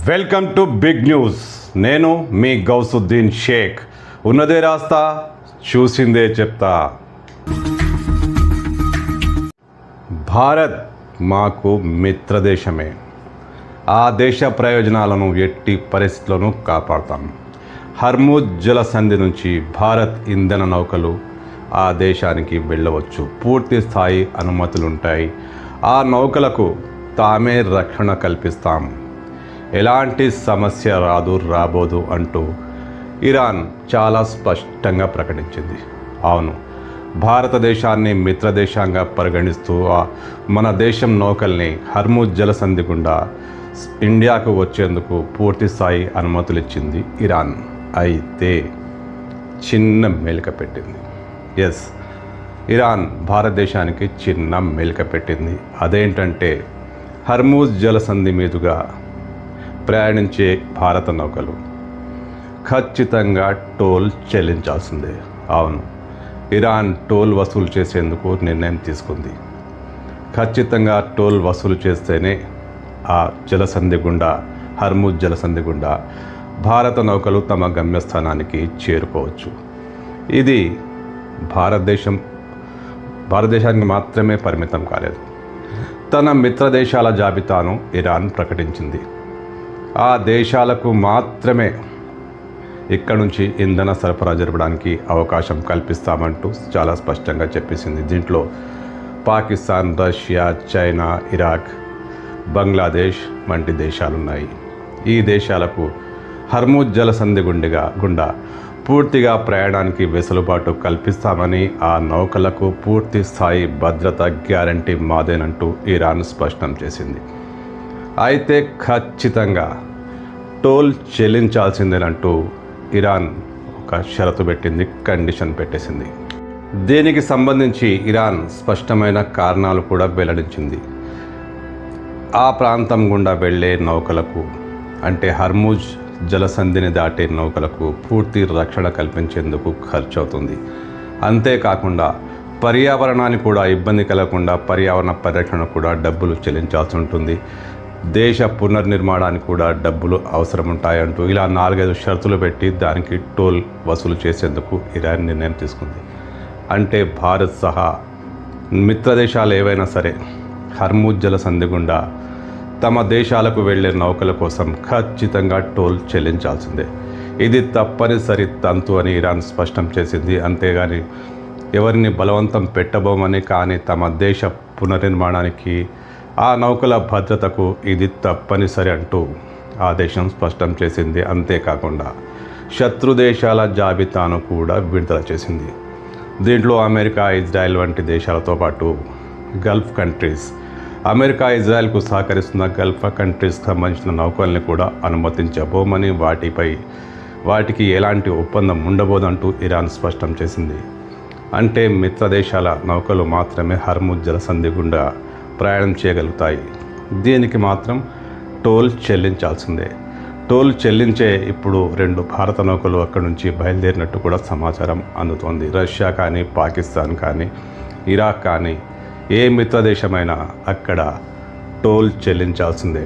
Welcome to big news. నేను మీ గౌసుద్దీన్ షేక్. ఉన్నదే రాస్తా, చూసిందే చెప్తా. భారత్ మాకు మిత్రదేశమే. ఆ దేశ ప్రయోజనాలను ఎట్టి పరిస్థితుల్లోనూ కాపాడుతాం. హర్ముజ్ జలసంధి నుంచి భారత్ ఇంధన నౌకలు ఆ దేశానికి వెళ్ళవచ్చు. పూర్తి స్థాయి అనుమతులుంటాయి. ఆ నౌకలకు తామే రక్షణ కల్పిస్తాం. ఎలాంటి సమస్య రాబోదు అంటూ ఇరాన్ చాలా స్పష్టంగా ప్రకటించింది. అవును, భారతదేశాన్ని మిత్రదేశంగా పరిగణిస్తూ మన దేశం నౌకల్ని హర్ముజ్ జలసంధి గుండా ఇండియాకు వచ్చేందుకు పూర్తి స్థాయి అనుమతులు ఇచ్చింది ఇరాన్. అయితే చిన్న మెలిక పెట్టింది. ఇరాన్ భారతదేశానికి చిన్న మెలిక పెట్టింది. అదేంటంటే హర్ముజ్ జలసంధి మీదుగా ప్రయాణించే భారత నౌకలు ఖచ్చితంగా టోల్ చెల్లించాల్సిందే. అవును, ఇరాన్ టోల్ వసూలు చేసేందుకు నిర్ణయం తీసుకుంది. ఖచ్చితంగా టోల్ వసూలు చేస్తేనే ఆ జలసంధి గుండా, హర్ముజ్ జలసంధి గుండా భారత నౌకలు తమ గమ్యస్థానానికి చేరుకోవచ్చు. ఇది భారతదేశానికి మాత్రమే పరిమితం కాలేదు. తన మిత్ర దేశాల జాబితాను ఇరాన్ ప్రకటించింది. ఆ దేశాలకు మాత్రమే ఇక్కడ నుంచి ఇంధన సరఫరా జరపడానికి అవకాశం కల్పిస్తామంటూ చాలా స్పష్టంగా చెప్పేసింది. దీంట్లో Pakistan, Russia, China, Iraq, Bangladesh వంటి దేశాలున్నాయి. ఈ దేశాలకు హర్ముజ్ జలసంధి గుండా పూర్తిగా ప్రయాణానికి వెసులుబాటు కల్పిస్తామని, ఆ నౌకలకు పూర్తి స్థాయి భద్రత గ్యారంటీ మాదేనంటూ ఇరాన్ స్పష్టం చేసింది. అయితే ఖచ్చితంగా టోల్ చెల్లించాల్సిందేనంటూ ఇరాన్ ఒక షరతు పెట్టింది, కండిషన్ పెట్టేసింది. దీనికి సంబంధించి ఇరాన్ స్పష్టమైన కారణాలు కూడా వెల్లడించింది. ఆ ప్రాంతం గుండా వెళ్ళే నౌకలకు, అంటే హర్ముజ్ జలసంధిని దాటే నౌకలకు పూర్తి రక్షణ కల్పించేందుకు ఖర్చు అవుతుంది. అంతేకాకుండా పర్యావరణానికి కూడా ఇబ్బంది కలగకుండా పర్యావరణ పరిరక్షణ కూడా డబ్బులు చెల్లించాల్సి ఉంటుంది. దేశ పునర్నిర్మాణానికి కూడా డబ్బులు అవసరం ఉంటాయంటూ ఇలా 4-5 షరతులు పెట్టి దానికి టోల్ వసూలు చేసేందుకు ఇరాన్ నిర్ణయం తీసుకుంది. అంటే భారత్ సహా మిత్రదేశాలు ఏవైనా సరే హర్ముజ్ జలసంధి గుండా తమ దేశాలకు వెళ్లే నౌకల కోసం ఖచ్చితంగా టోల్ చెల్లించాల్సిందే. ఇది తప్పనిసరి తంతు అని ఇరాన్ స్పష్టం చేసింది. అంతేగాని ఎవరిని బలవంతం పెట్టబోమని, కానీ తమ దేశ పునర్నిర్మాణానికి, ఆ నౌకల భద్రతకు ఇది తప్పనిసరి అంటూ ఆ దేశం స్పష్టం చేసింది. అంతేకాకుండా శత్రు దేశాల జాబితాను కూడా విడుదల చేసింది. దీంట్లో అమెరికా, ఇజ్రాయెల్ వంటి దేశాలతో పాటు గల్ఫ్ కంట్రీస్, అమెరికా ఇజ్రాయెల్కు సహకరిస్తున్న గల్ఫ్ కంట్రీస్కి సంబంధించిన నౌకల్ని కూడా అనుమతించబోమని, వాటికి ఎలాంటి ఒప్పందం ఉండబోదంటూ ఇరాన్ స్పష్టం చేసింది. అంటే మిత్రదేశాల నౌకలు మాత్రమే హర్ముజ్ జలసంధి గుండా ప్రయాణం చేయగలుగుతాయి. దీనికి మాత్రం టోల్ చెల్లించాల్సిందే. టోల్ చెల్లించే ఇప్పుడు 2 భారత నౌకలు అక్కడి నుంచి బయలుదేరినట్టు కూడా సమాచారం అందుతోంది. రష్యా కానీ, పాకిస్తాన్ కానీ, ఇరాక్ కానీ, ఏ మిత్రదేశమైనా అక్కడ టోల్ చెల్లించాల్సిందే.